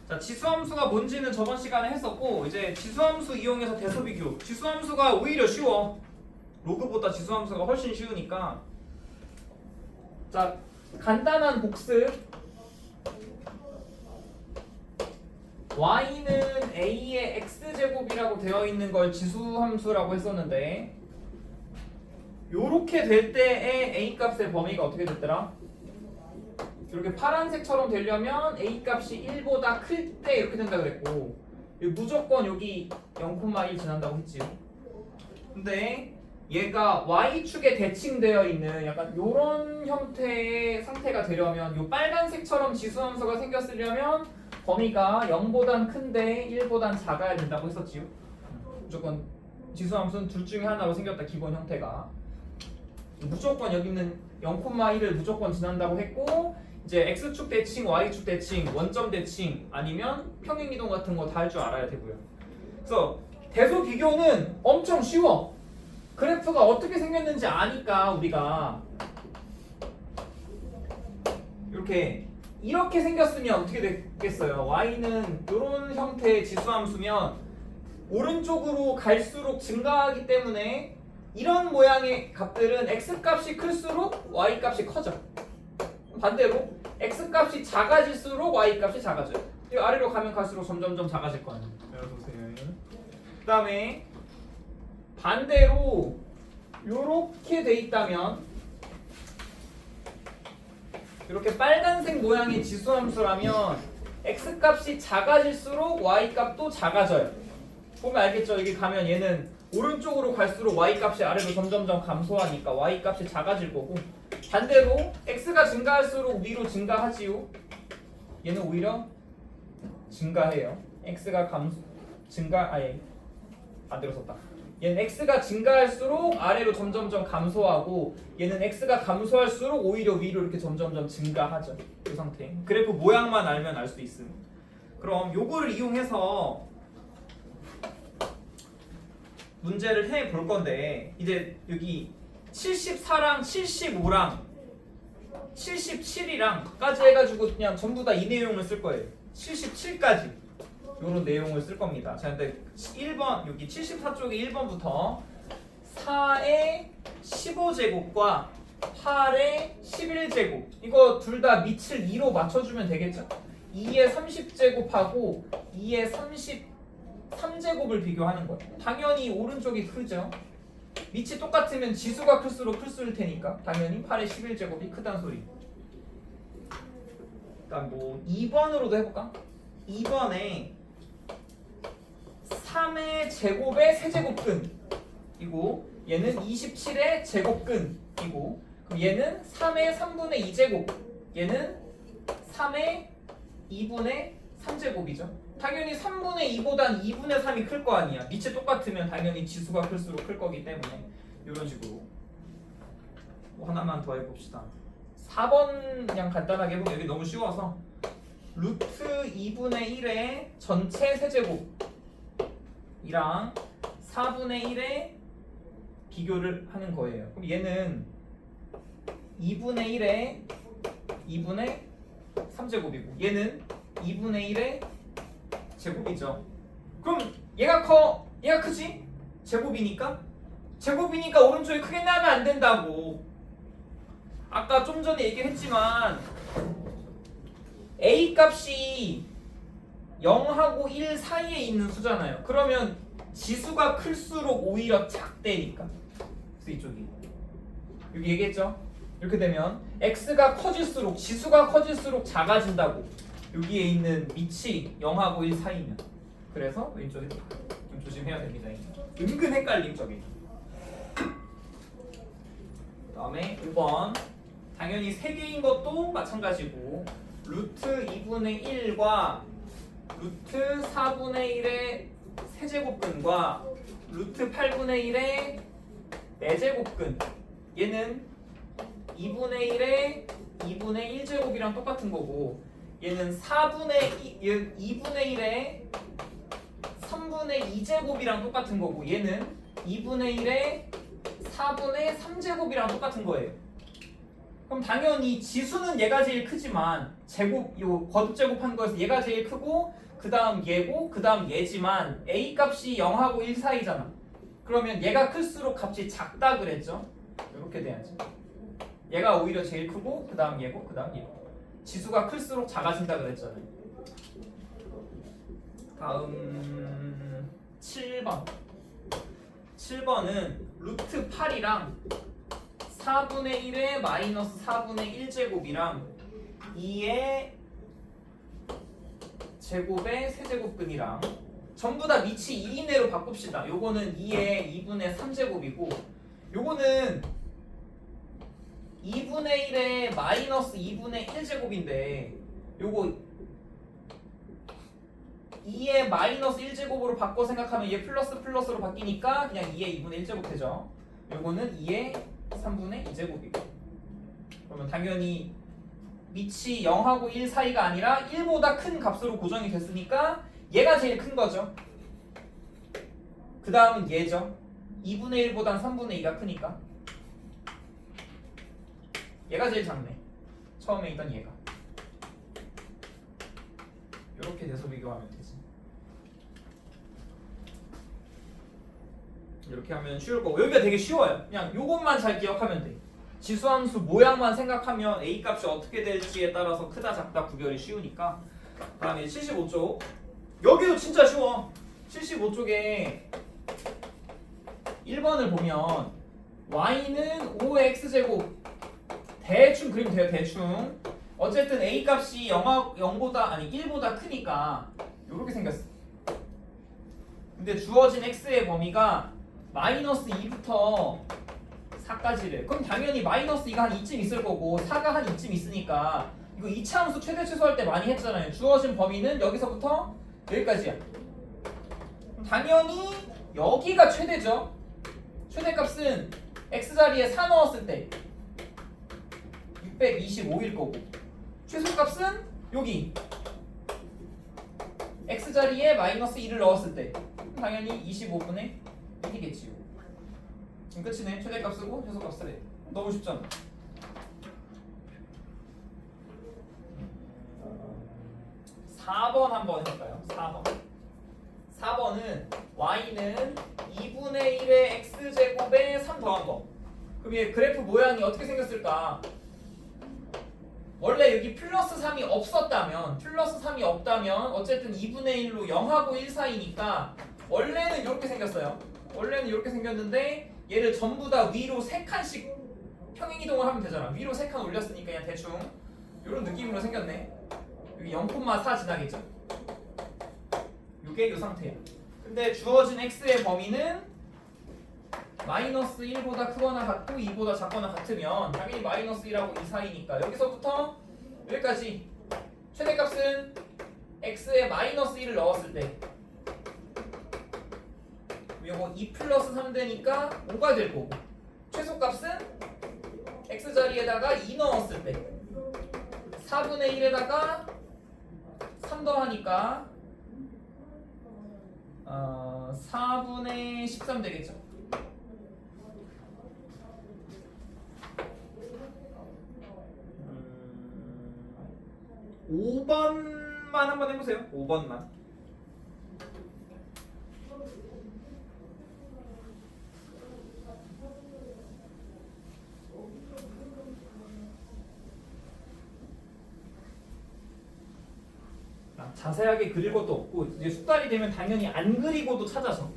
자, 지수함수가 뭔지는 저번 시간에 했었고 이제 지수함수 이용해서 대소비교. 지수함수가 오히려 쉬워. 로그보다 지수함수가 훨씬 쉬우니까. 자, 간단한 복습. y는 a의 x제곱이라고 되어 있는 걸 지수함수라고 했었는데 요렇게 될 때의 a 값의 범위가 어떻게 됐더라? 이렇게 파란색처럼 되려면 a 값이 1보다 클 때 이렇게 된다고 그랬고 무조건 여기 0,1 지난다고 했지요. 근데 얘가 y축에 대칭되어 있는 약간 요런 형태의 상태가 되려면 요 빨간색처럼 지수함수가 생겼으려면 범위가 0보단 큰데 1보단 작아야 된다고 했었지요. 무조건 지수함수는 둘 중에 하나로 생겼다. 기본 형태가 무조건 여기 있는 0,1을 무조건 지난다고 했고 이제 x축 대칭, y축 대칭, 원점 대칭 아니면 평행이동 같은 거 다 할 줄 알아야 되고요. 그래서 대소 비교는 엄청 쉬워. 그래프가 어떻게 생겼는지 아니까 우리가 이렇게 생겼으면 어떻게 됐겠어요? y는 이런 형태의 지수함수면 오른쪽으로 갈수록 증가하기 때문에 이런 모양의 값들은 x값이 클수록 y값이 커져. 반대로 x값이 작아질수록 y값이 작아져요. 이 아래로 가면 갈수록 점점점 작아질 거 아니에요. 보세요. 그 다음에 반대로 요렇게 돼 있다면 이렇게 빨간색 모양의 지수함수라면 x값이 작아질수록 y값도 작아져요. 보면 알겠죠? 여기 가면 얘는 오른쪽으로 갈수록 y값이 아래로 점점점 감소하니까 y값이 작아질 거고 반대로 x가 증가할수록 위로 증가하지요. 얘는 오히려 증가해요. x가 반대로 썼다. 얘는 x가 증가할수록 아래로 점점점 감소하고 얘는 x가 감소할수록 오히려 위로 이렇게 점점점 증가하죠. 이 상태. 그래프 모양만 알면 알 수 있음. 그럼 요거를 이용해서 문제를 해 볼 건데 이제 여기 74랑 75랑 77이랑까지 해가지고 그냥 전부 다 이 내용을 쓸 거예요. 77까지 요런 내용을 쓸 겁니다. 자, 근데 1번 여기 74쪽에 1번부터 4의 15제곱과 8의 11제곱 이거 둘 다 밑을 2로 맞춰주면 되겠죠? 2의 30제곱하고 2의 33제곱을 비교하는 거예요. 당연히 오른쪽이 크죠? 밑이 똑같으면 지수가 클수록 클수일 테니까 당연히 8의 11제곱이 크다는 소리. 일단 뭐 2번으로도 해볼까? 2번에 3의 제곱의 세제곱근이고 얘는 27의 제곱근이고 그럼 얘는 3의 3분의 2제곱 얘는 3의 2분의 3제곱이죠. 당연히 3분의 2보단 2분의 3이 클 거 아니야. 밑이 똑같으면 당연히 지수가 클수록 클 거기 때문에 이런 식으로 뭐 하나만 더 해봅시다. 4번 그냥 간단하게 해보면 여기 너무 쉬워서 루트 2분의 1의 전체 세제곱 이랑 4분의 1의 비교를 하는 거예요. 그럼 얘는 2분의 1의 2분의 3제곱이고 얘는 2분의 1의 제곱이죠. 그럼 얘가 커? 얘가 크지? 제곱이니까 오른쪽이 크게 나면 안 된다고. 아까 좀 전에 얘기했지만 a 값이 0하고 1 사이에 있는 수잖아요. 그러면 지수가 클수록 오히려 작대니까. 그래서 이쪽이 여기 얘기했죠? 이렇게 되면 x가 커질수록 지수가 커질수록 작아진다고. 여기에 있는 밑이 0하고 1 사이면. 그래서 왼쪽에 좀 조심해야 됩니다. 은근 헷갈림 저기. 그다음에 5번 당연히 3개인 것도 마찬가지고 루트 2분의 1과 루트 4분의 1의 세제곱근과 루트 8분의 1의 4제곱근 얘는 2분의 1의 2분의 1제곱이랑 똑같은 거고 얘는 2분의 1의 3분의 2제곱이랑 똑같은 거고 얘는 2분의 1의 4분의 3제곱이랑 똑같은 거예요. 그럼 당연히 지수는 얘가 제일 크지만 제곱 요 거듭 제곱한 거에서 얘가 제일 크고 그 다음 얘고 그 다음 얘지만 a 값이 0하고 1 사이잖아. 그러면 얘가 클수록 값이 작다 그랬죠? 이렇게 돼야지. 얘가 오히려 제일 크고 그 다음 얘고 그 다음 얘고 지수가 클수록 작아진다 그랬잖아요. 다음 7번 7번은 루트 8이랑 4분의 1의 마이너스 4분의 1제곱이랑 2의 제곱의 세제곱근이랑 전부 다 밑이 1 이내로 바꿉시다. 요거는 2의 2분의 3제곱이고 요거는 2분의 1의 마이너스 2분의 1제곱인데 요거 2의 마이너스 1제곱으로 바꿔 생각하면 얘 플러스 플러스로 바뀌니까 그냥 2의 2분의 1제곱 되죠. 요거는 2의 3분의 2제곱이고 그러면 당연히 밑이 0하고 1 사이가 아니라 1보다 큰 값으로 고정이 됐으니까 얘가 제일 큰 거죠. 그 다음은 얘죠. 2분의 1보단 3분의 2가 크니까 얘가 제일 작네. 처음에 있던 얘가. 이렇게 대소 비교하면 되지. 이렇게 하면 쉬울 거고 여기가 되게 쉬워요. 그냥 요것만 잘 기억하면 돼. 지수함수 모양만 생각하면 a 값이 어떻게 될지에 따라서 크다 작다 구별이 쉬우니까. 다음에 75쪽 여기도 진짜 쉬워. 75쪽에 1번을 보면 y는 5x제곱 대충 그리면 돼요. 대충 어쨌든 a 값이 0보다 아니 1보다 크니까 이렇게 생겼어. 근데 주어진 x의 범위가 마이너스 2부터 4까지래. 그럼 당연히 마이너스 2가 한 2쯤 있을 거고 4가 한 2쯤 있으니까 이거 2차 함수 최대 최소할 때 많이 했잖아요. 주어진 범위는 여기서부터 여기까지야. 그럼 당연히 여기가 최대죠. 최대값은 x자리에 4 넣었을 때 625일 거고 최소값은 여기 x자리에 마이너스 2를 넣었을 때 당연히 25분의 1이겠지요. 지금 끝이네. 최대값 쓰고 최소값 쓰래. 너무 쉽잖아. (4번) 한번 해볼까요? 4번 4번은 y는 2분의 1의 x제곱에 3 더한 거. 그럼 얘 그래프 모양이 어떻게 생겼을까? 원래 여기 플러스 3이 없었다면 플러스 3이 없다면 어쨌든 2분의 1로 0하고 1 사이니까 원래는 이렇게 생겼어요. 원래는 이렇게 생겼는데 얘를 전부 다 위로 3칸씩 평행이동을 하면 되잖아. 위로 3칸 올렸으니까 그냥 대충 이런 느낌으로 생겼네. 여기 0,4 지나겠죠? 이게 이 상태야. 근데 주어진 x의 범위는 마이너스 1보다 크거나 같고 2보다 작거나 같으면 당연히 마이너스 1하고 2 사이니까 여기서부터 여기까지 최대값은 x에 마이너스 1을 넣었을 때 요거 2 플러스 3 되니까 5가 될 거고 최소값은 x자리에다가 2 넣었을 때 4분의 1에다가 3 더하니까 4분의 13 되겠죠. 5번만 한번 해보세요. 5번만. 자세하게 그릴 것도 없고 이제 숙달이 되면 당연히 안 그리고도 찾아서.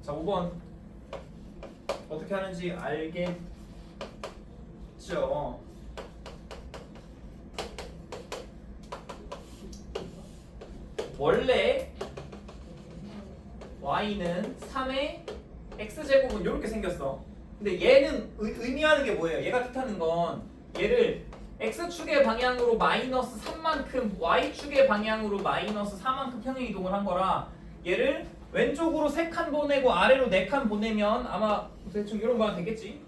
자, 5번 어떻게 하는지 알겠죠? 원래 y는 3의 x제곱은 이렇게 생겼어. 근데 얘는 의미하는 게 뭐예요? 얘가 뜻하는 건 얘를 x축의 방향으로 마이너스 3만큼 y축의 방향으로 마이너스 4만큼 평행이동을 한 거라 얘를 왼쪽으로 3칸 보내고 아래로 4칸 보내면 아마 대충 이런 거 하면 되겠지.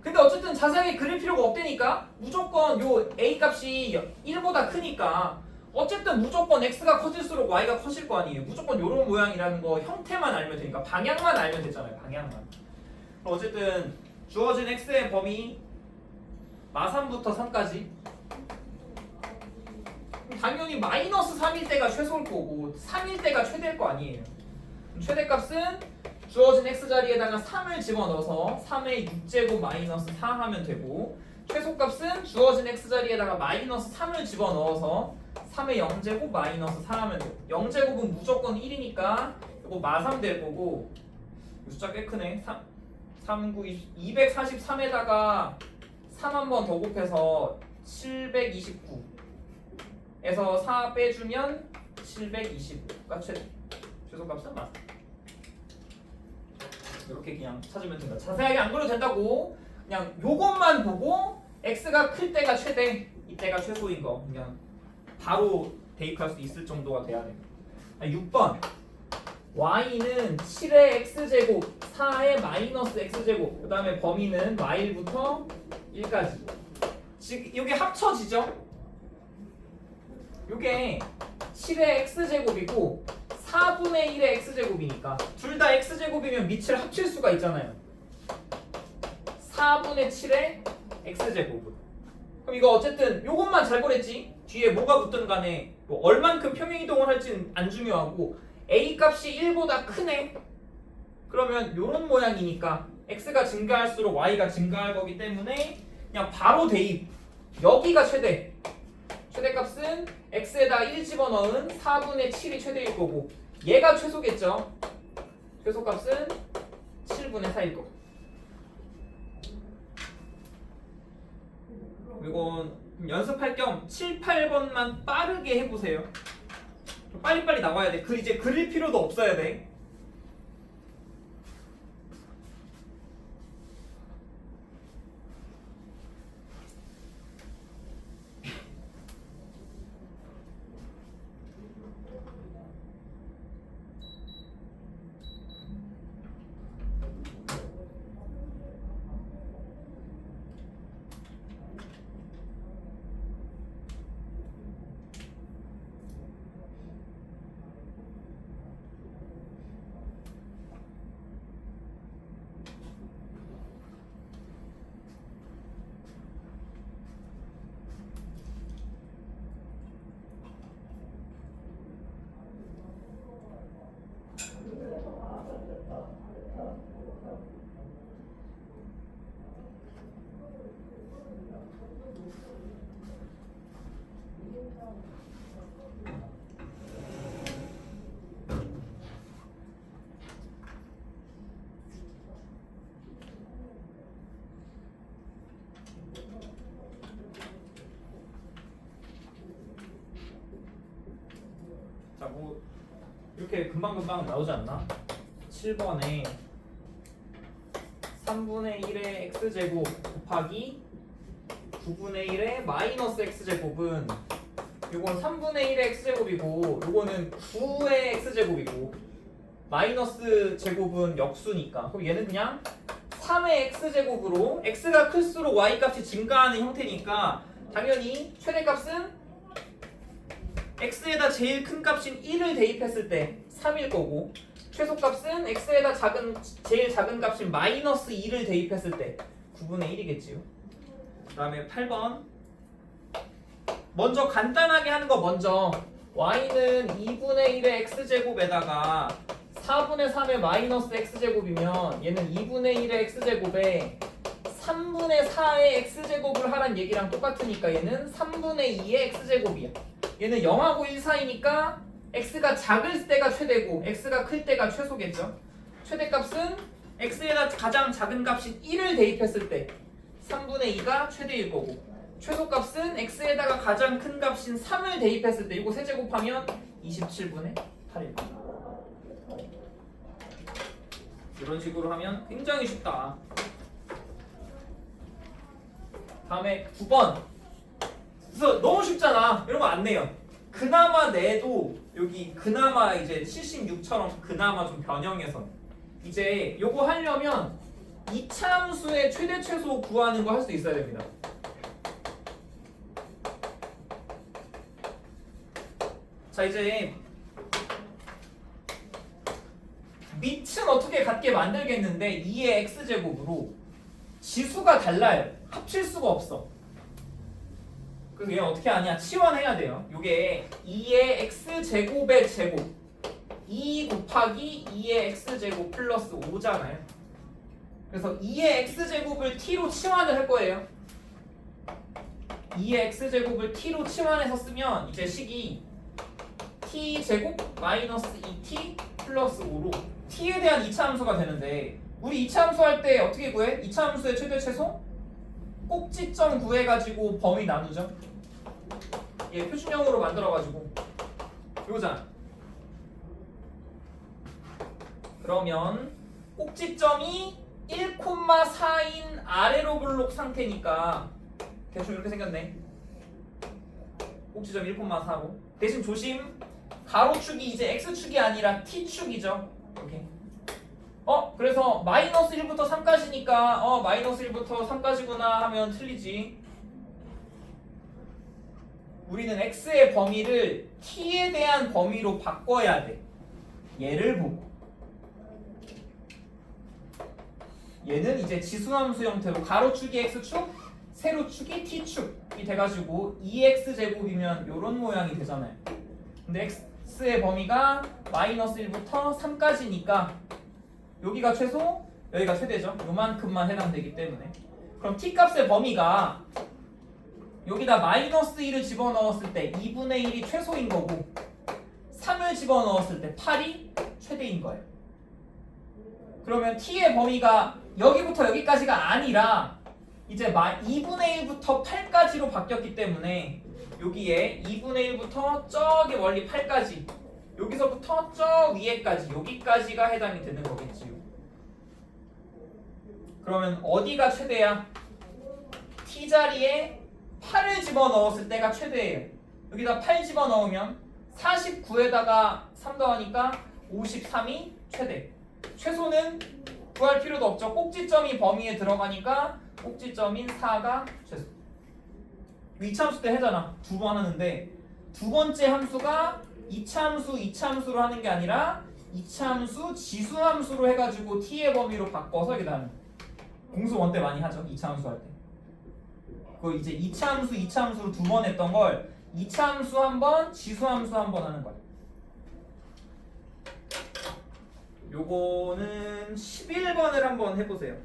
근데 어쨌든 자세하게 그릴 필요가 없다니까. 무조건 요 a 값이 1보다 크니까 어쨌든 무조건 x가 커질수록 y가 커질 거 아니에요. 무조건 요런 모양이라는 거 형태만 알면 되니까 방향만 알면 되잖아요. 방향만. 어쨌든 주어진 x의 범위 마3부터 3까지 당연히 마이너스 3일 때가 최소일 거고 3일 때가 최대일 거 아니에요. 최대값은 주어진 x 자리에다가 3을 집어넣어서 3의 6제곱 마이너스 4 하면 되고 최소값은 주어진 x 자리에다가 마이너스 3을 집어넣어서 3의 0제곱 마이너스 4 하면 돼요. 0제곱은 무조건 1이니까 이거 마3 될 거고 숫자 꽤 크네. 3, 9, 243에다가 3 한 번 더 곱해서 729에서 4 빼주면 725가 최소값은 맞아. 이렇게 그냥 찾으면 된다. 자세하게 안 그려도 된다고. 그냥 요것만 보고 x가 클 때가 최대, 이때가 최소인 거 그냥 바로 대입할 수 있을 정도가 돼야 돼. 6번 y는 7의 x제곱 4의 마이너스 x제곱 그 다음에 범위는 마일부터 1까지. 지금 이게 합쳐지죠? 이게 7의 x제곱이고 4분의 1의 x제곱이니까 둘 다 x제곱이면 밑을 합칠 수가 있잖아요. 4분의 7의 x제곱으로. 그럼 이거 어쨌든 요것만 잘 보랬지? 뒤에 뭐가 붙든 간에 뭐 얼만큼 평행이동을 할지는 안 중요하고 a 값이 1보다 크네? 그러면 요런 모양이니까 x가 증가할수록 y가 증가할 거기 때문에 그냥 바로 대입. 여기가 최대. 최대값은 x에다 1 집어넣은 4분의 7이 최대일 거고 얘가 최소겠죠. 최소값은 7분의 4일 거고. 이건 연습할 겸 7, 8번만 빠르게 해보세요. 빨리빨리 나와야 돼. 이제 그릴 필요도 없어야 돼. 자, 뭐 이렇게 금방금방 나오지 않나? 7번에 3분의 1의 x제곱 곱하기 9분의 1의 마이너스 x제곱은 이건 3분의 1의 x제곱이고 이거는 9의 x제곱이고 마이너스 제곱은 역수니까 그럼 얘는 그냥 3의 x제곱으로 x가 클수록 y 값이 증가하는 형태니까 당연히 최대값은 x에다 제일 큰 값인 1을 대입했을 때 3일 거고 최소값은 x에다 제일 작은 값인 마이너스 2를 대입했을 때 9분의 1이겠지요. 그 다음에 8번 먼저 간단하게 하는 거 먼저 y는 2분의 1의 x제곱에다가 4분의 3의 마이너스 x제곱이면 얘는 2분의 1의 x제곱에 3분의 4의 x제곱을 하란 얘기랑 똑같으니까 얘는 3분의 2의 x제곱이야. 얘는 0하고 1 사이니까 x가 작을 때가 최대고 x가 클 때가 최소겠죠. 최대값은 x에다 가장 작은 값인 1을 대입했을 때 3분의 2가 최대일 거고 최소값은 x에다가 가장 큰 값인 3을 대입했을 때 이거 세제곱하면 27분의 8일. 이런 식으로 하면 굉장히 쉽다. 다음에 9번. 그래서 너무 쉽잖아. 이런 거 안 내요. 그나마 내도 여기 그나마 이제 76처럼 그나마 좀 변형해서 이제 요거 하려면 이차함수의 최대 최소 구하는 거 할 수 있어야 됩니다. 자, 이제 밑은 어떻게 같게 만들겠는데 2의 x제곱으로 지수가 달라요. 합칠 수가 없어. 그래서 얘 어떻게 하냐? 치환해야 돼요. 요게 2의 x제곱의 제곱 2 곱하기 2의 x제곱 플러스 5잖아요. 그래서 2의 x제곱을 t로 치환을 할 거예요. 2의 x제곱을 t로 치환해서 쓰면 이제 식이 t제곱 마이너스 2t 플러스 5로 t에 대한 이차함수가 되는데 우리 이차함수 할 때 어떻게 구해? 이차함수의 최대 최소? 꼭지점 구해가지고 범위 나누죠. 얘 표준형으로 만들어가지고 이거잖아. 그러면 꼭지점이 1,4인 아래로 블록 상태니까 대충 이렇게 생겼네. 꼭지점 1,4로. 대신 조심. 가로축이 이제 x축이 아니라 t축이죠. 이렇게. 그래서 마이너스 1부터 3까지니까 마이너스 1부터 3까지구나 하면 틀리지. 우리는 x의 범위를 t에 대한 범위로 바꿔야 돼. 얘를 보고. 얘는 이제 지수함수 형태로 가로축이 x축, 세로축이 t축이 돼가지고 2x제곱이면 이런 모양이 되잖아요. 근데 x의 범위가 마이너스 1부터 3까지니까 여기가 최소, 여기가 최대죠. 요만큼만 해당되기 때문에. 그럼 t값의 범위가 여기다 마이너스 1을 집어넣었을 때 2분의 1이 최소인 거고 3을 집어넣었을 때 8이 최대인 거예요. 그러면 t의 범위가 여기부터 여기까지가 아니라 이제 2분의 1부터 8까지로 바뀌었기 때문에 여기에 2분의 1부터 저기 멀리 8까지 여기서부터 저 위에까지 여기까지가 해당이 되는 거겠지요. 그러면 어디가 최대야? t자리에 8을 집어넣었을 때가 최대예요. 여기다 8 집어넣으면 49에다가 3 더하니까 53이 최대. 최소는 구할 필요도 없죠. 꼭지점이 범위에 들어가니까 꼭지점인 4가 최소. 이차함수 때 하잖아. 두 번 하는데 두 번째 함수가 이차함수로 하는 게 아니라 이차함수 지수함수로 해가지고 t의 범위로 바꿔서 이게 나는 공수 원 때 많이 하죠. 이차함수 할 때. 그 이제 이차함수로 두 번 했던 걸 이차함수 한 번, 지수함수 한 번 하는 거야. 요거는 11번을 한번 해보세요.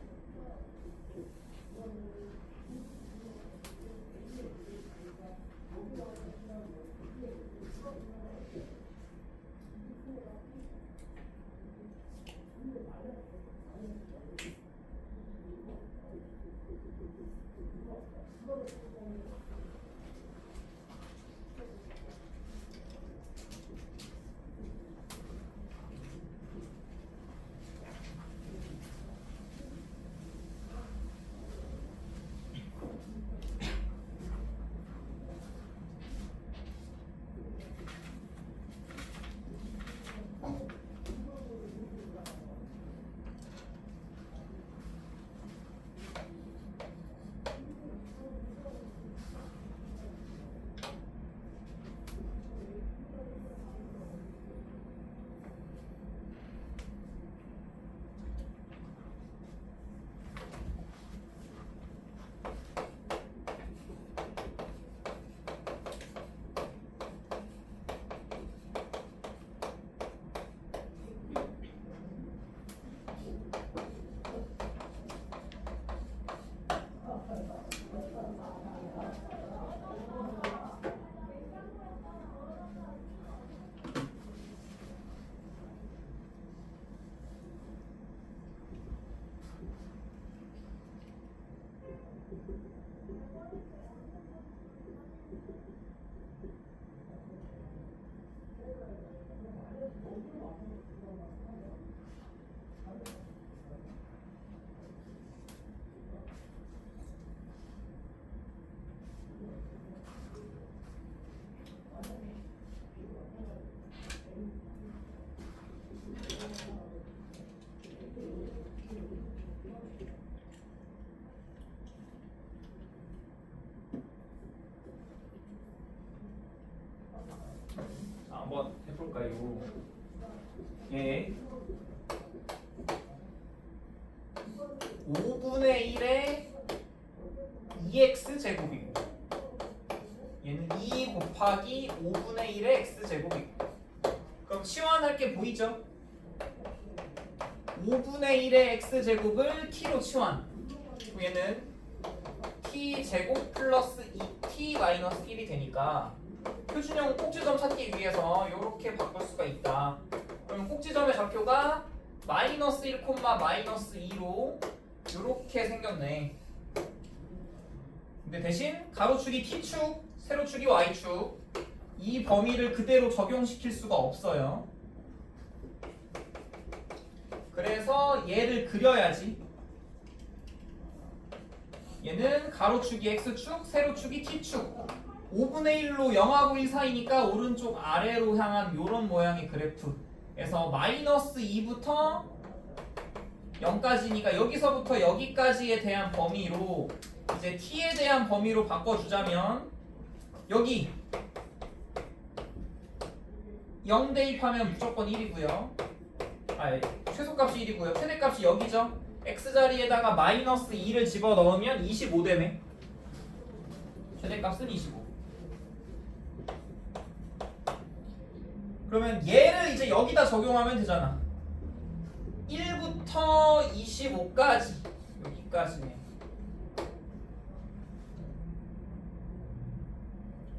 한번 해볼까요? 예. 5분의 1의 2x 제곱이고 얘는 2 곱하기 5분의 1의 x 제곱이고 그럼 치환할 게 보이죠? 5분의 1의 x 제곱을 t로 치환 그럼 얘는 t 제곱 플러스 2t 마이너스 1이 되니까 표준형 꼭지점 찾기 위해서 이렇게 바꿀 수가 있다. 그럼 꼭지점의 좌표가 마이너스 1, 마이너스 2로 이렇게 생겼네. 근데 대신 가로축이 t축, 세로축이 y축 이 범위를 그대로 적용시킬 수가 없어요. 그래서 얘를 그려야지. 얘는 가로축이 x축, 세로축이 t축 5분의 1로 0하고 1 사이니까 오른쪽 아래로 향한 이런 모양의 그래프에서 마이너스 2부터 0까지니까 여기서부터 여기까지에 대한 범위로 이제 t에 대한 범위로 바꿔주자면 여기 0 대입하면 무조건 1이고요. 최소값이 1이고요. 최대값이 여기죠. x자리에다가 마이너스 2를 집어넣으면 25되네. 최대값은 25. 그러면 얘를 이제 여기다 적용하면 되잖아. 1부터 25까지 여기까지네.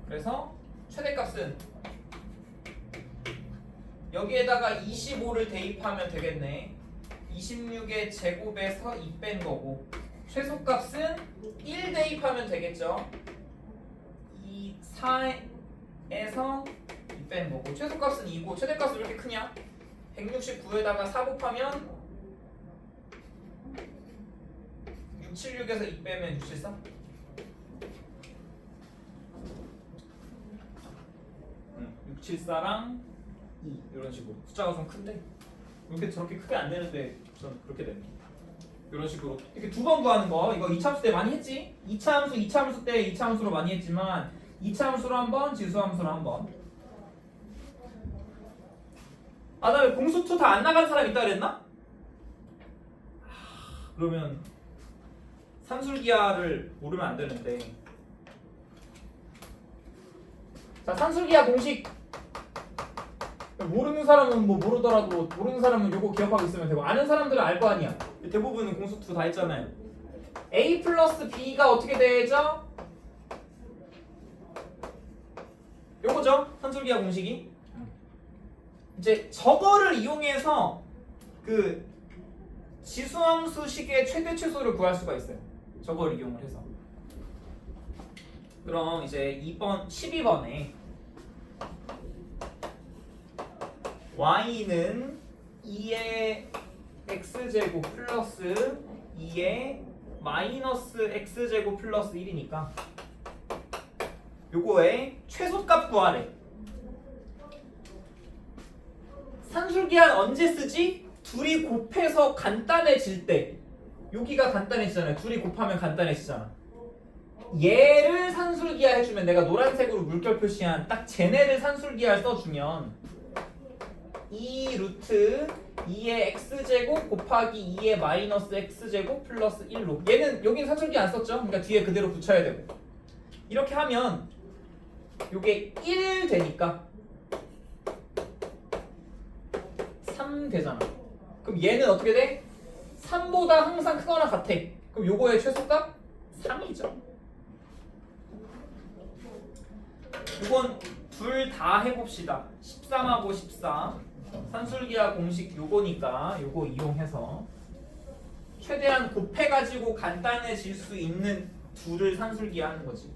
그래서 최대값은 여기에다가 25를 대입하면 되겠네. 26의 제곱에서 2 뺀 거고 최소값은 1 대입하면 되겠죠. 4에서 2 뺀 거고 최소값은 2고 최대값은 왜 이렇게 크냐? 169에다가 4 곱하면 676에서 2 빼면 673? 응, 674랑 2 이런 식으로 숫자가 좀 큰데 이렇게 저렇게 크게 안 되는데 전 그렇게 됩니다. 이런 식으로 이렇게 두 번 구하는 거 이거 2차 함수 때 많이 했지? 2차 함수 때 2차 함수로 많이 했지만 2차 함수로 한 번, 지수 함수로 한 번. 나 왜 공수2 다 안 나간 사람 있다 그랬나? 그러면 산술기하를 모르면 안 되는데. 자, 산술기하 공식 모르는 사람은 뭐 모르더라도 모르는 사람은 요거 기억하고 있으면 되고 아는 사람들은 알 거 아니야. 대부분은 공수2 다 했잖아요. a 플러스 b가 어떻게 되죠? 요거죠? 산술기하 공식이. 이제 저거를 이용해서 그 지수함수식의 최대 최소를 구할 수가 있어요. 저걸 이용을 해서. 그럼 이제 12번에 y는 2의 x제곱 플러스 2의 마이너스 x제곱 플러스 1이니까 요거의 최소값 구하래. 산술기한 언제 쓰지? 둘이 곱해서 간단해질 때. 여기가 간단해지잖아요. 둘이 곱하면 간단해지잖아. 얘를 산술기하 해주면 내가 노란색으로 물결 표시한 딱 쟤네를 산술기하를 써주면 2 루트 2의 x제곱 곱하기 2의 마이너스 x제곱 플러스 1로 얘는 여긴 산술기 안 썼죠? 그러니까 뒤에 그대로 붙여야 되고 이렇게 하면 요게 1 되니까 3 되잖아. 그럼 얘는 어떻게 돼? 3보다 항상 크거나 같아. 그럼 요거의 최소값 3이죠. 이건 둘 다 해봅시다. 13하고 14 산술기하 공식 요거니까 요거 이용해서 최대한 곱해가지고 간단해질 수 있는 둘을 산술기하 하는 거지.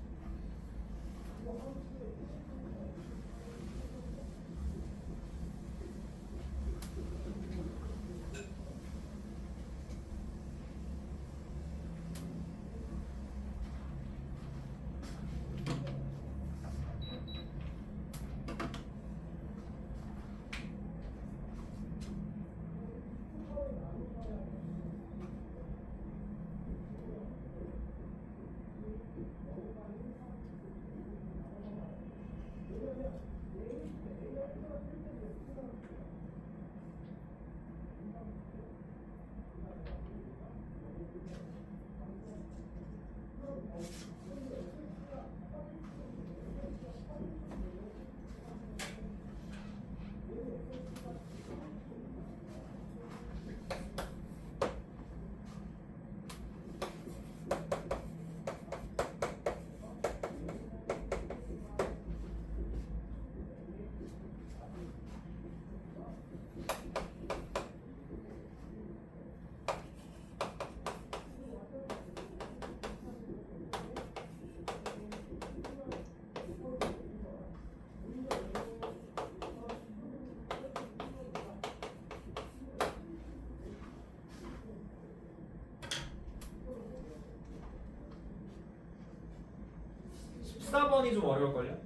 14번이 좀 어려울걸요?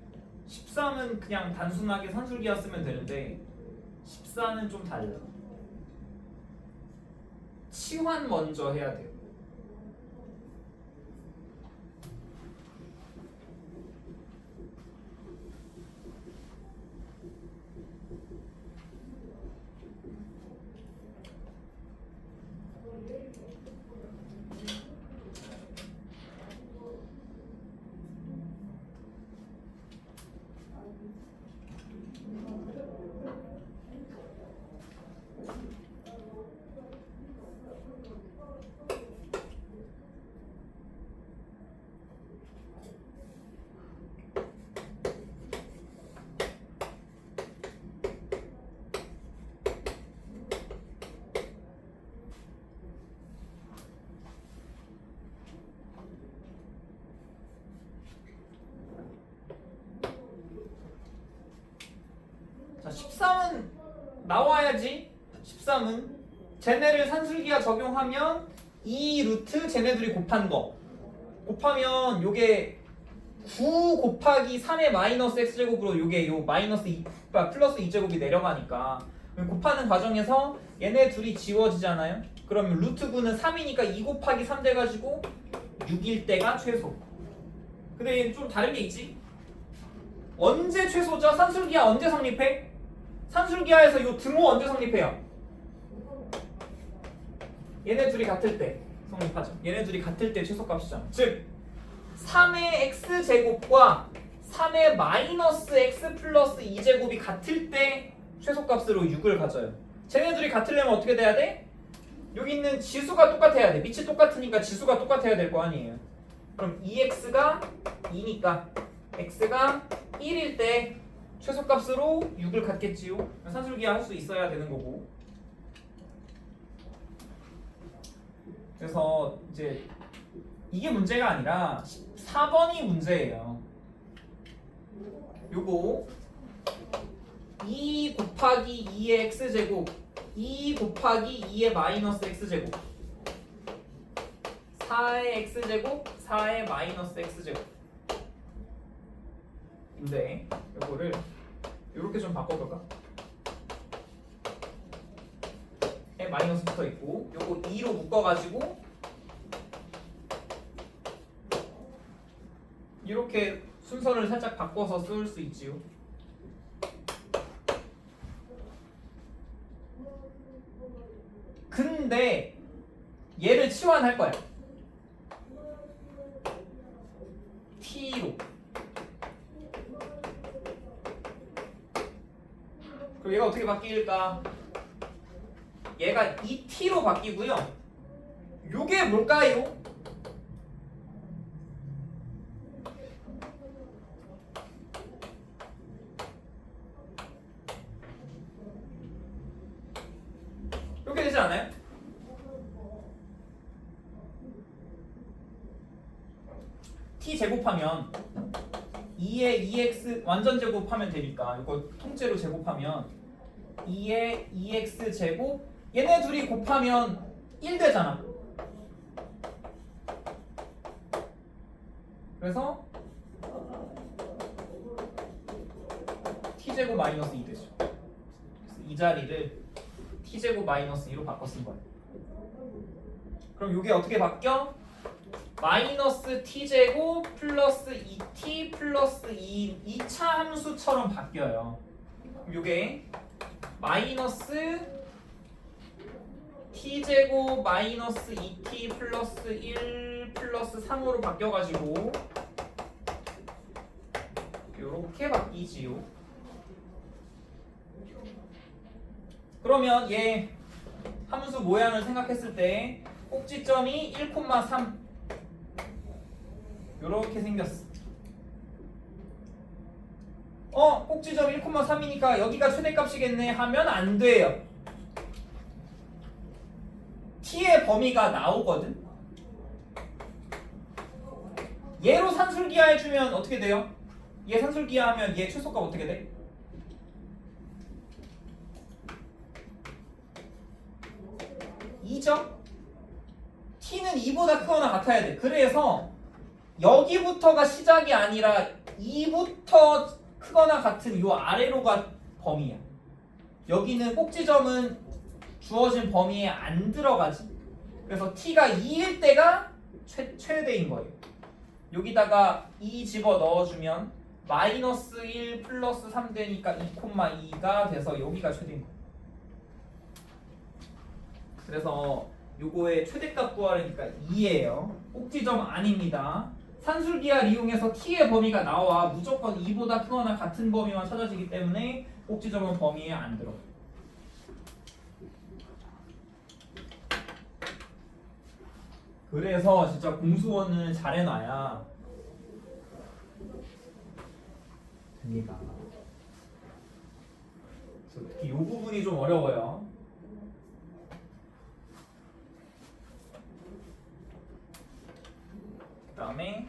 13은 그냥 단순하게 산술기하 쓰면 되는데 14는 좀 달라. 치환 먼저 해야 돼요. 자, 13은 나와야지. 13은 쟤네를 산술기하 적용하면 2 루트 쟤네들이 곱한 거 곱하면 요게 9 곱하기 3의 마이너스 x제곱으로 요게 요 마이너스 2 플러스 2제곱이 내려가니까 곱하는 과정에서 얘네 둘이 지워지잖아요. 그러면 루트 9는 3이니까 2 곱하기 3 돼가지고 6일 때가 최소. 근데 얘는 좀 다른 게 있지. 언제 최소죠? 산술기하 언제 성립해? 산술기하에서 요 등호 언제 성립해요? 얘네 둘이 같을 때 성립하죠. 얘네 둘이 같을 때 최소값이잖아. 즉 3의 x제곱과 3의 마이너스 x 플러스 2제곱이 같을 때 최소값으로 6을 가져요. 쟤네 둘이 같으려면 어떻게 돼야 돼? 여기 있는 지수가 똑같아야 돼. 밑이 똑같으니까 지수가 똑같아야 될 거 아니에요. 그럼 2x가 2니까 x가 1일 때 최소값으로 6을 갖겠지요. 산술기하 할 수 있어야 되는 거고. 그래서 이제 이게 문제가 아니라 14번이 문제예요. 요거 2 곱하기 2의 x제곱 2 곱하기 2의 마이너스 x제곱 4의 x제곱 4의 마이너스 x제곱 인데 요거를 요렇게 좀 바꿔볼까? 에 마이너스 붙어 있고 요거 2로 묶어가지고 이렇게 순서를 살짝 바꿔서 쓸 수 있지요. 근데 얘를 치환할 거야. t로. 그럼 얘가 어떻게 바뀔까? 얘가 2t로 바뀌고요. 요게 뭘까요? 이렇게 되지 않아요? t 제곱하면 2의 2x 완전 제곱하면 되니까 이거 통째로 제곱하면 2의 2x 제곱 얘네 둘이 곱하면 1 되잖아. 그래서 t제곱 마이너스 2 되죠. 그래서 이 자리를 t제곱 마이너스 2로 바꿔 쓴 거예요. 그럼 이게 어떻게 바뀌어? 마이너스 t제곱 플러스 2t 플러스 2차 함수처럼 바뀌어요. 이게 마이너스 t제곱 마이너스 2t 플러스 1 플러스 3으로 바뀌어가지고 이렇게 바뀌지요. 그러면 얘 함수 모양을 생각했을 때 꼭지점이 1,3 이렇게 생겼어. 꼭지점 1,3이니까 여기가 최대값이겠네 하면 안 돼요. t의 범위가 나오거든. 얘로 산술기하 해주면 어떻게 돼요? 얘 산술기하 하면 얘 최소값 어떻게 돼? 이죠? t는 2보다 크거나 같아야 돼. 그래서 여기부터가 시작이 아니라 2부터 크거나 같은 요 아래로가 범위야. 여기는 꼭지점은 주어진 범위에 안 들어가지. 그래서 t가 2일 때가 최대인 거예요. 여기다가 2 집어 넣어주면 마이너스 1 플러스 3 되니까 2,2가 돼서 여기가 최대인 거예요. 그래서 요거의 최대값 구하려니까 2예요. 꼭지점 아닙니다. 산술기하를 이용해서 t의 범위가 나와 무조건 2보다 크거나 같은 범위만 찾아지기 때문에 꼭지점은 범위에 안 들어가요. 그래서 진짜 공수원을 잘 해놔야 됩니다. 그래서 특히 이 부분이 좀 어려워요. 그 다음에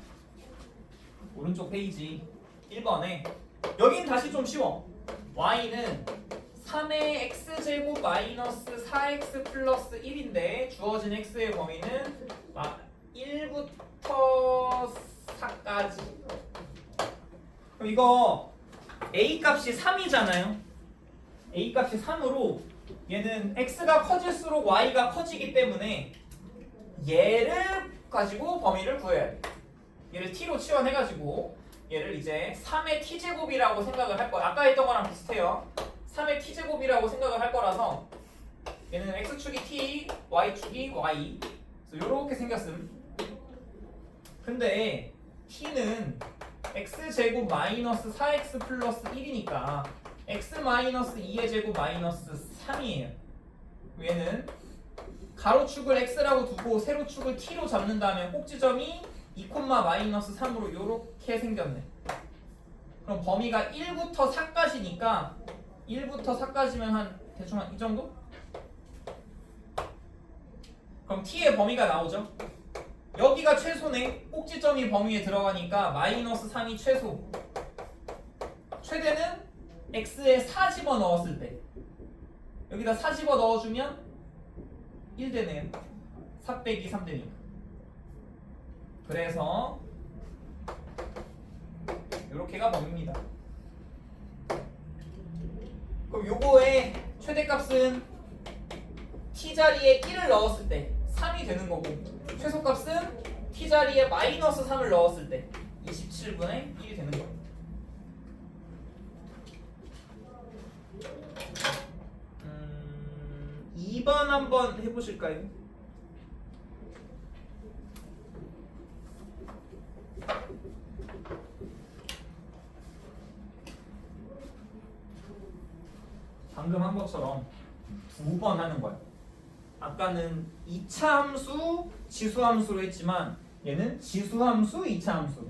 오른쪽 페이지 1번에 여긴 다시 좀 쉬워. y는 3의 x제곱 마이너스 4x 플러스 1인데 주어진 x의 범위는 1부터 4까지. 그럼 이거 a 값이 3이잖아요. a 값이 3으로 얘는 x가 커질수록 y가 커지기 때문에 얘를 가지고 범위를 구해야 돼. 얘를 t로 치환해가지고 얘를 이제 3의 t제곱이라고 생각을 할 거야. 아까 했던 거랑 비슷해요. 3의 t제곱이라고 생각을 할 거라서 얘는 x축이 t, y축이 y. 그래서 이렇게 생겼음. 근데 t는 x제곱 마이너스 4x 플러스 1이니까 x 마이너스 2의 제곱 마이너스 3이에요. 얘는 가로축을 x라고 두고 세로축을 t로 잡는다면 꼭지점이 2, 마이너스 3으로 이렇게 생겼네. 그럼 범위가 1부터 4까지니까 1부터 4까지면 한 대충 한 이 정도? 그럼 t의 범위가 나오죠. 여기가 최소네. 꼭지점이 범위에 들어가니까 마이너스 3이 최소. 최대는 x에 4 집어 넣었을 때. 여기다 4 집어 넣어주면 1 되네요. 4 빼기 3 되니까. 그래서 이렇게가 범위입니다. 그럼 요거의 최대값은 t자리에 1을 넣었을 때 3이 되는 거고, 최소값은 t자리에 마이너스 3을 넣었을 때 27분의 1이 되는 거예요. 2번 한번 해보실까요? 방금 한 것처럼 2번 하는 거예요. 아까는 2차 함수, 지수함수로 했지만 얘는 지수함수, 2차 함수로.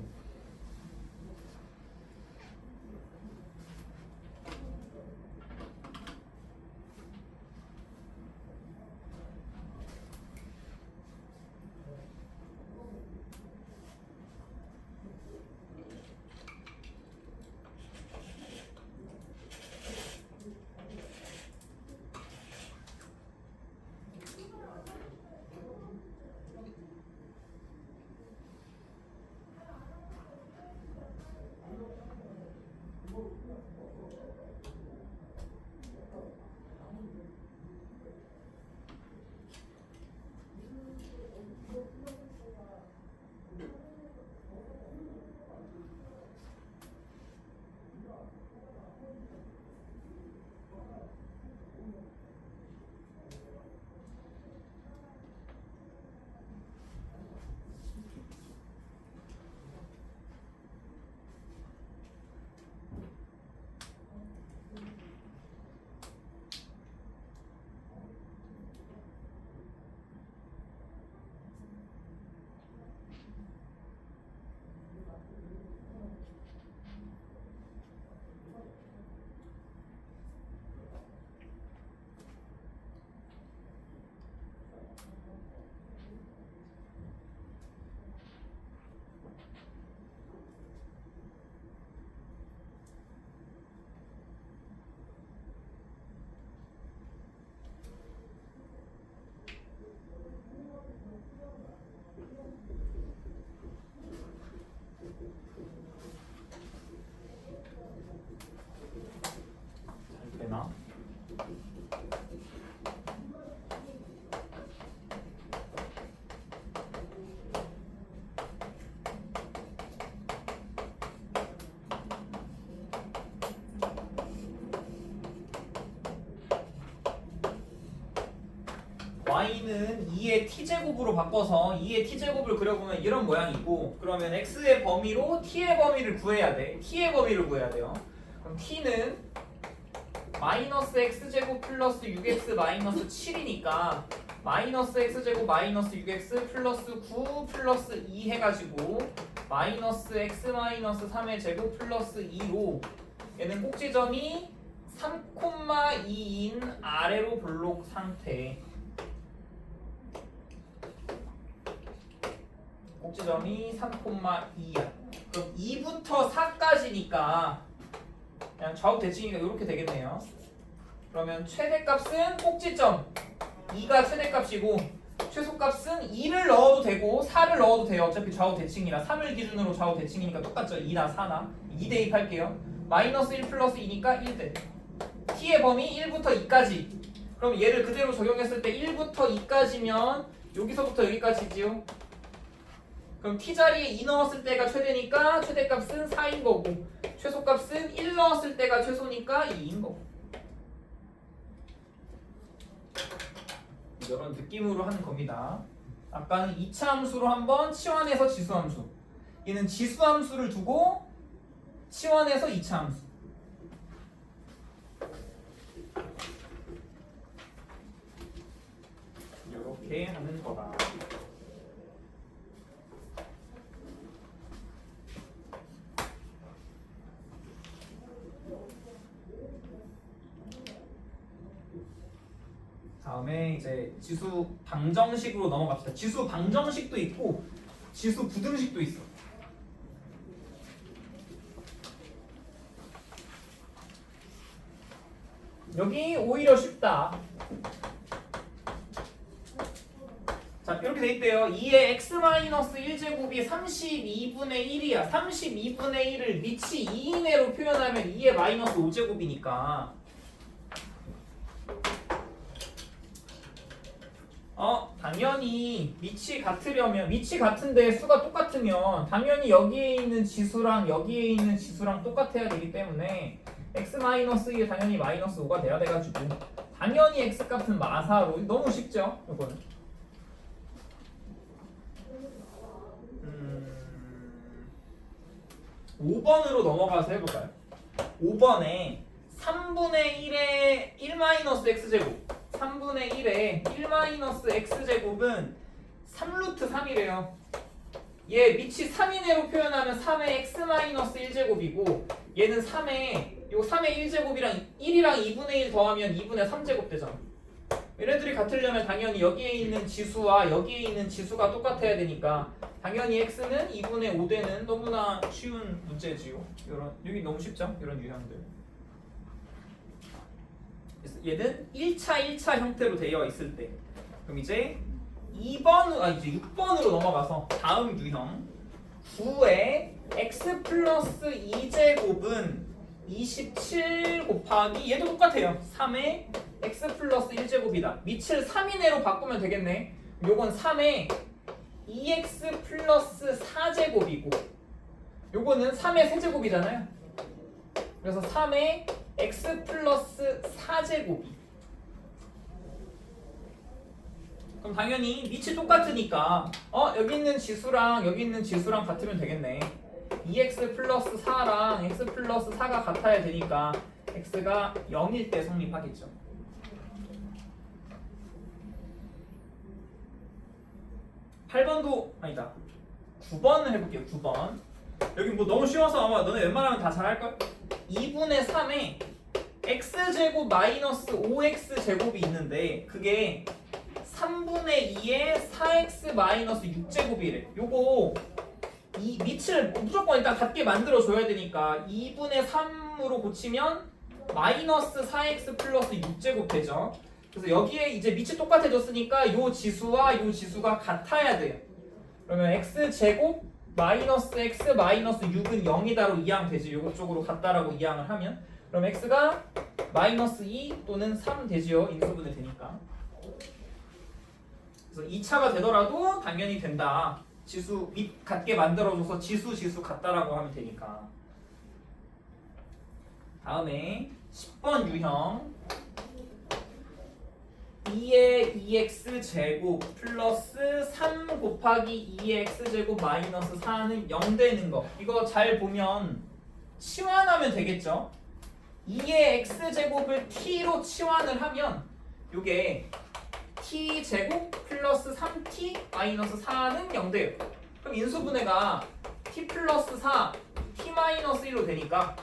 y는 2의 t제곱으로 바꿔서 2의 t제곱을 그려보면 이런 모양이고 그러면 x의 범위로 t의 범위를 구해야 돼. t의 범위를 구해야 돼요. 그럼 t는 마이너스 x제곱 플러스 6x 마이너스 7이니까 마이너스 x제곱 마이너스 6x 플러스 9 플러스 2 해가지고 마이너스 x 마이너스 3의 제곱 플러스 2로 얘는 꼭지점이 3,2인 아래로 블록 상태. 꼭지점이 3,2야. 그럼 2부터 4까지니까 그냥 좌우 대칭이니까 이렇게 되겠네요. 그러면 최대값은 꼭지점 2가 최대값이고 최소값은 2를 넣어도 되고 4를 넣어도 돼요. 어차피 좌우 대칭이라 3을 기준으로 좌우 대칭이니까 똑같죠. 2나 4나 2 대입할게요. 마이너스 1 플러스 2니까 1대 t의 범위 1부터 2까지. 그럼 얘를 그대로 적용했을 때 1부터 2까지면 여기서부터 여기까지지요. 그럼 t 자리에 2 넣었을 때가 최대니까 최대값은 4인 거고 최소값은 1 넣었을 때가 최소니까 2인 거고. 이런 느낌으로 하는 겁니다. 아까는 2차 함수로 한번 치환해서 지수함수. 얘는 지수함수를 두고 치환해서 2차 함수. 이렇게 하는 거다. 다음에 이제 지수 방정식으로 넘어갑시다. 지수 방정식도 있고 지수 부등식도 있어. 여기 오히려 쉽다. 자, 이렇게 돼 있대요. 2의 x-1제곱이 32분의 1이야. 32분의 1을 미치 2 이내로 표현하면 2의 마이너스 5제곱이니까 당연히 밑이 같으려면 밑이 같은데 수가 똑같으면 당연히 여기에 있는 지수랑 여기에 있는 지수랑 똑같아야 되기 때문에 x-1이 당연히 마이너스 5가 돼야 돼가지고 당연히 x값은 마사로. 너무 쉽죠? 이거는 5번으로 넘어가서 해볼까요? 5번에 3분의 1의 1-x제곱 3분의 1에 1-x제곱은 3루트 3이래요. 얘 밑이 3이내로 표현하면 3의 x-1제곱이고 얘는 3의 요 3의 1제곱이랑 1이랑 2분의 1 더하면 2분의 3제곱 되잖아. 얘네들이 같으려면 당연히 여기에 있는 지수와 여기에 있는 지수가 똑같아야 되니까 당연히 x는 2분의 5되는 너무나 쉬운 문제지요. 여기 너무 쉽죠? 이런 유형들. 얘는 1차 형태로 되어 있을 때. 그럼 이제 2번, 이제 6번으로 넘어가서 다음 유형 9의 x 플러스 2제곱은 27 곱하기 얘도 똑같아요. 3의 x 플러스 1제곱이다. 밑을 3 이내로 바꾸면 되겠네. 요건 3의 2x 플러스 4제곱이고 요거는 3의 세제곱이잖아요. 그래서 3의 x 플러스 4제곱이. 그럼 당연히 밑이 똑같으니까 여기 있는 지수랑 여기 있는 지수랑 같으면 되겠네. 2x 플러스 4랑 x 플러스 4가 같아야 되니까 x가 0일 때 성립하겠죠. (8번도) 아니다 9번을 해볼게요. 9번 여기 뭐 너무 쉬워서 아마 너네 웬만하면 다 잘할걸? 2분의 3에 x제곱 마이너스 5x제곱이 있는데 그게 3분의 2에 4x 마이너스 6제곱이래. 요거 이 밑을 무조건 일단 같게 만들어줘야 되니까 2분의 3으로 고치면 마이너스 4x 플러스 6제곱 되죠. 그래서 여기에 이제 밑이 똑같아졌으니까 요 지수와 요 지수가 같아야 돼요. 그러면 x제곱 마이너스 x 마이너스 6은 0이다로 이항되지. 요거 쪽으로 같다라고 이항을 하면 그럼 x가 마이너스 2 또는 3 되지요. 인수분해 되니까. 그래서 2차가 되더라도 당연히 된다. 지수 밑 같게 만들어줘서 지수 같다라고 하면 되니까. 다음에 10번 유형 2의 2x 제곱 플러스 3 곱하기 2의 x 제곱 마이너스 4는 0 되는 거. 이거 잘 보면 치환하면 되겠죠? 2의 x 제곱을 t로 치환을 하면 이게 t 제곱 플러스 3t 마이너스 4는 0 돼요. 그럼 인수분해가 t 플러스 4, t 마이너스 1로 되니까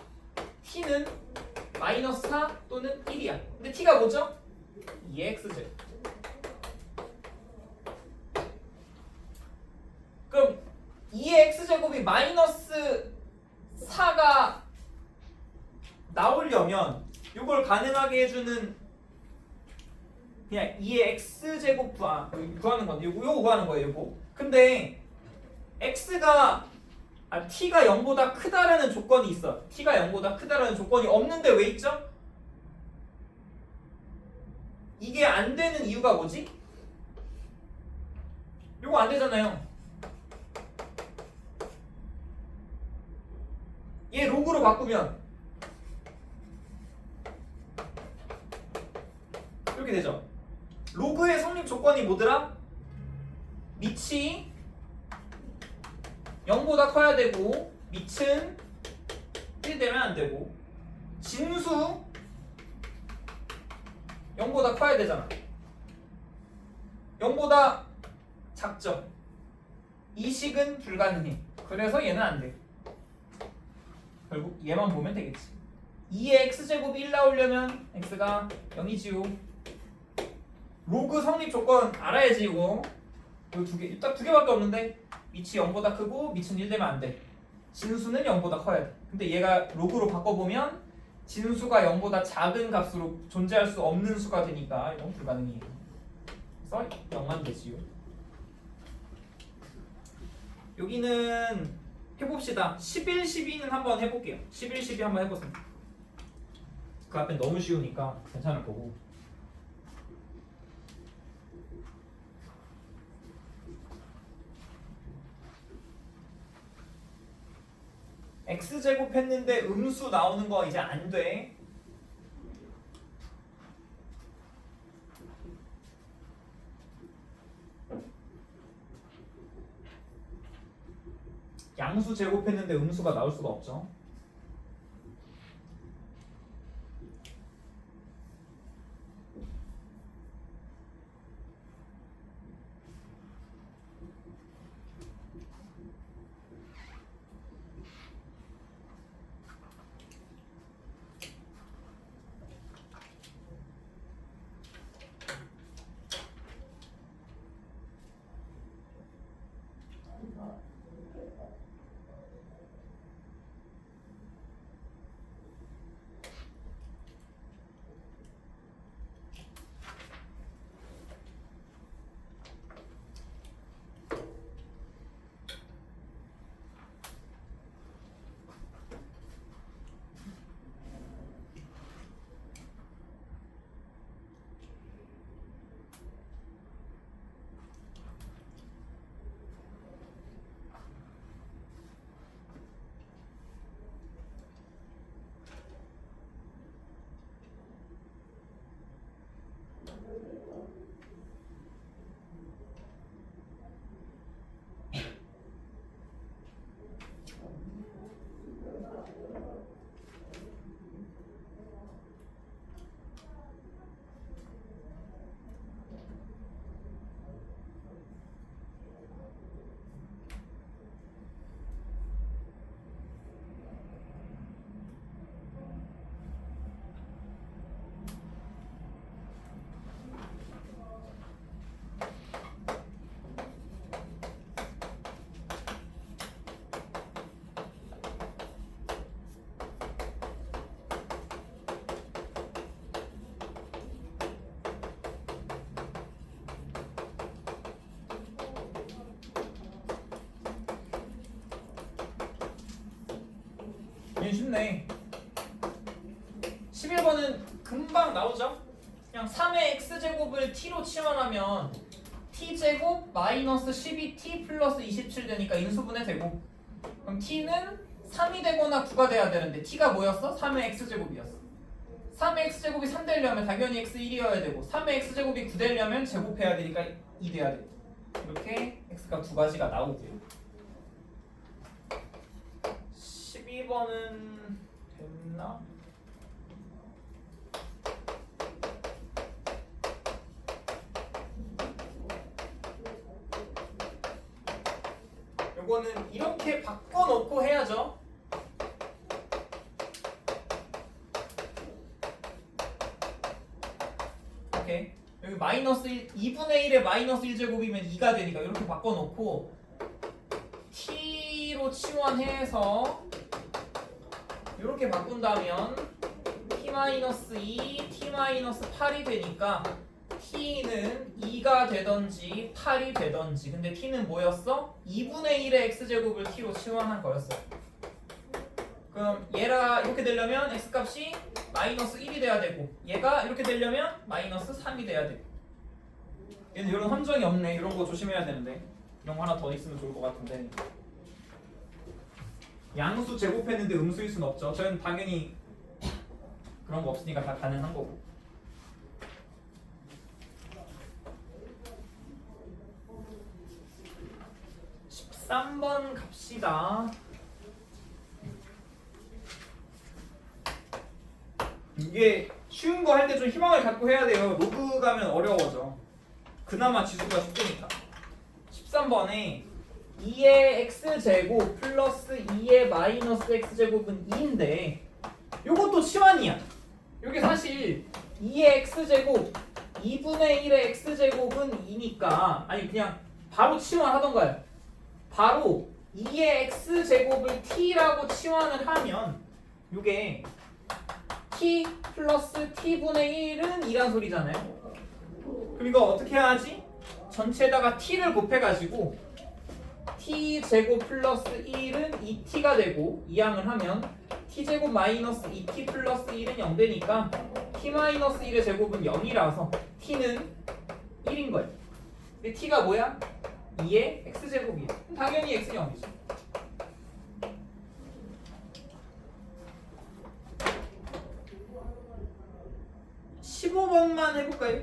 t는 마이너스 4 또는 1이야. 근데 t가 뭐죠? 2x 제곱. 그럼 2의 x 제곱이 마이너스 4가 나오려면 이걸 가능하게 해주는 그냥 2의 x 제곱 구하는 건데 요거 구하는 거예요. 요거. 근데 x가 t가 0보다 크다라는 조건이 있어. t가 0보다 크다라는 조건이 없는데 왜 있죠? 이게 안 되는 이유가 뭐지? 요거 안 되잖아요. 얘 로그로 바꾸면 이렇게 되죠. 로그의 성립 조건이 뭐더라? 밑이 0보다 커야 되고 밑은 1 되면 안 되고 진수 0보다 커야 되잖아. 0보다 작죠. 이 식은 불가능해. 그래서 얘는 안 돼. 결국 얘만 보면 되겠지. 2의 x제곱이 1 나오려면 x가 0이지요. 로그 성립 조건 알아야지 이거. 이거 두 개, 딱 두 개밖에 없는데 밑이 0보다 크고 밑은 1 되면 안 돼. 진수는 0보다 커야 돼. 근데 얘가 로그로 바꿔보면 진수가 0보다 작은 값으로 존재할 수 없는 수가 되니까 이건 불가능해요. 그래서 0만 되지요. 여기는 해봅시다. 11, 12는 한번 해볼게요. 11, 12 한번 해보세요. 그 앞엔 너무 쉬우니까 괜찮을 거고. x제곱 했는데 음수 나오는 거 이제 안 돼. 양수 제곱했는데 음수가 나올 수가 없죠. 얘는 쉽네. 11번은 금방 나오죠? 그냥 3의 x제곱을 t로 치환하면 t제곱 마이너스 12t 플러스 27 되니까 인수분해 되고, 그럼 t는 3이 되거나 9가 돼야 되는데 t가 뭐였어? 3의 x제곱이었어. 3의 x제곱이 3 되려면 당연히 x1이어야 되고 3의 x제곱이 9 되려면 제곱해야 되니까 2 돼야 돼. 이렇게 x가 두 가지가 나오고요. 12번은 됐나? 요거는 이렇게 바꿔놓고 해야죠. 이렇게 여기 마이너스 1, 2분의 1에 마이너스 1제곱이면 2가 되니까 이렇게 바꿔놓고 t로 치환해서 이렇게 바꾼다면 t-2, t-8이 되니까 t는 2가 되던지 8이 되던지. 근데 t는 뭐였어? 2분의 1의 x제곱을 t로 치환한 거였어요. 그럼 얘라 이렇게 되려면 x값이 마이너스 1이 돼야 되고 얘가 이렇게 되려면 마이너스 3이 돼야 되고. 얘는 이런 함정이 없네. 이런 거 조심해야 되는데 이런 거 하나 더 있으면 좋을 것 같은데 양수 제곱했는데 음수일 순 없죠. 저는 당연히 그런 거 없으니까 다 가능한 거고. 13번 갑시다. 이게 쉬운 거 할 때 좀 희망을 갖고 해야 돼요. 로그 가면 어려워져. 그나마 지수가 쉽으니까. 13번에 2의 x제곱 플러스 2의 마이너스 x제곱은 2인데 요것도 치환이야. 요게 사실 2의 x제곱 2분의 1의 x제곱은 2니까 아니 그냥 바로 치환하던가요. 바로 2의 x제곱을 t라고 치환을 하면 요게 t 플러스 t분의 1은 2란 소리잖아요. 그럼 이거 어떻게 해야지? 전체에다가 t를 곱해가지고 t제곱 플러스 1은 2t가 되고 이항을 하면 t제곱 마이너스 2t 플러스 1은 0 되니까 t 마이너스 1의 제곱은 0이라서 t는 1인 거예요. 근데 t가 뭐야? 2의 x제곱이에요. 당연히 x는 0이죠. (15번만) 해볼까요?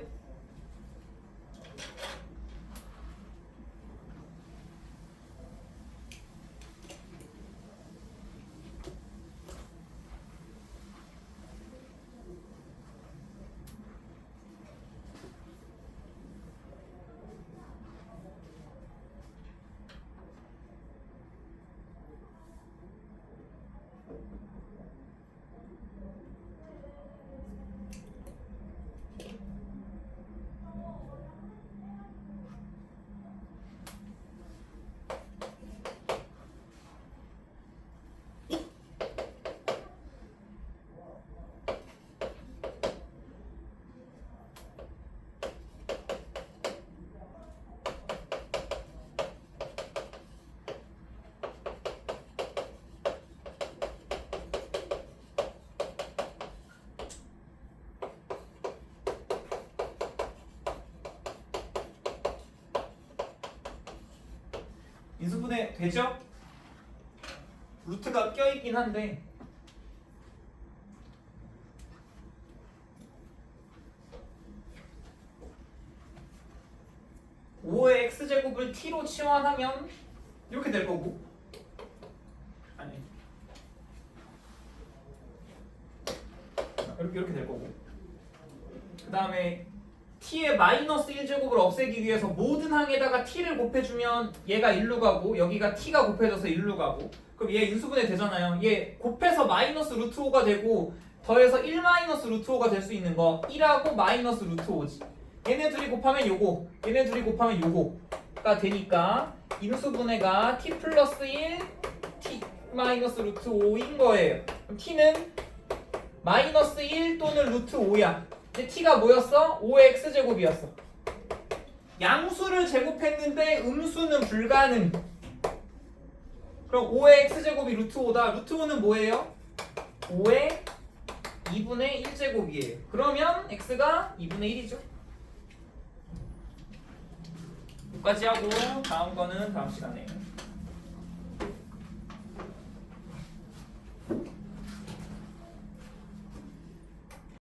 인수분해 되죠? 루트가 껴있긴 한데 (5의 x제곱을 t로 치환하면 이렇게 될 거고 아니 이렇게 될 거고 그 다음에 t의 마이너스 1제곱을 없애기 위해서 모든 항에다가 t를 곱해주면 얘가 1로 가고 여기가 t가 곱해져서 1로 가고 그럼 얘 인수분해 되잖아요. 얘 곱해서 마이너스 루트 5가 되고 더해서 1 마이너스 루트 5가 될 수 있는 거 1하고 마이너스 루트 5지. 얘네 둘이 곱하면 요거 얘네 둘이 곱하면 요거가 되니까 인수분해가 t 플러스 1 t 마이너스 루트 5인 거예요. 그럼 t는 마이너스 1 또는 루트 5야. 근데 t가 뭐였어? 5의 x제곱이었어. 양수를 제곱했는데 음수는 불가능. 그럼 5의 x제곱이 루트 5다. 루트 5는 뭐예요? 5의 2분의 1제곱이에요. 그러면 x가 2분의 1이죠. 여기까지 하고 다음 거는 다음 시간에.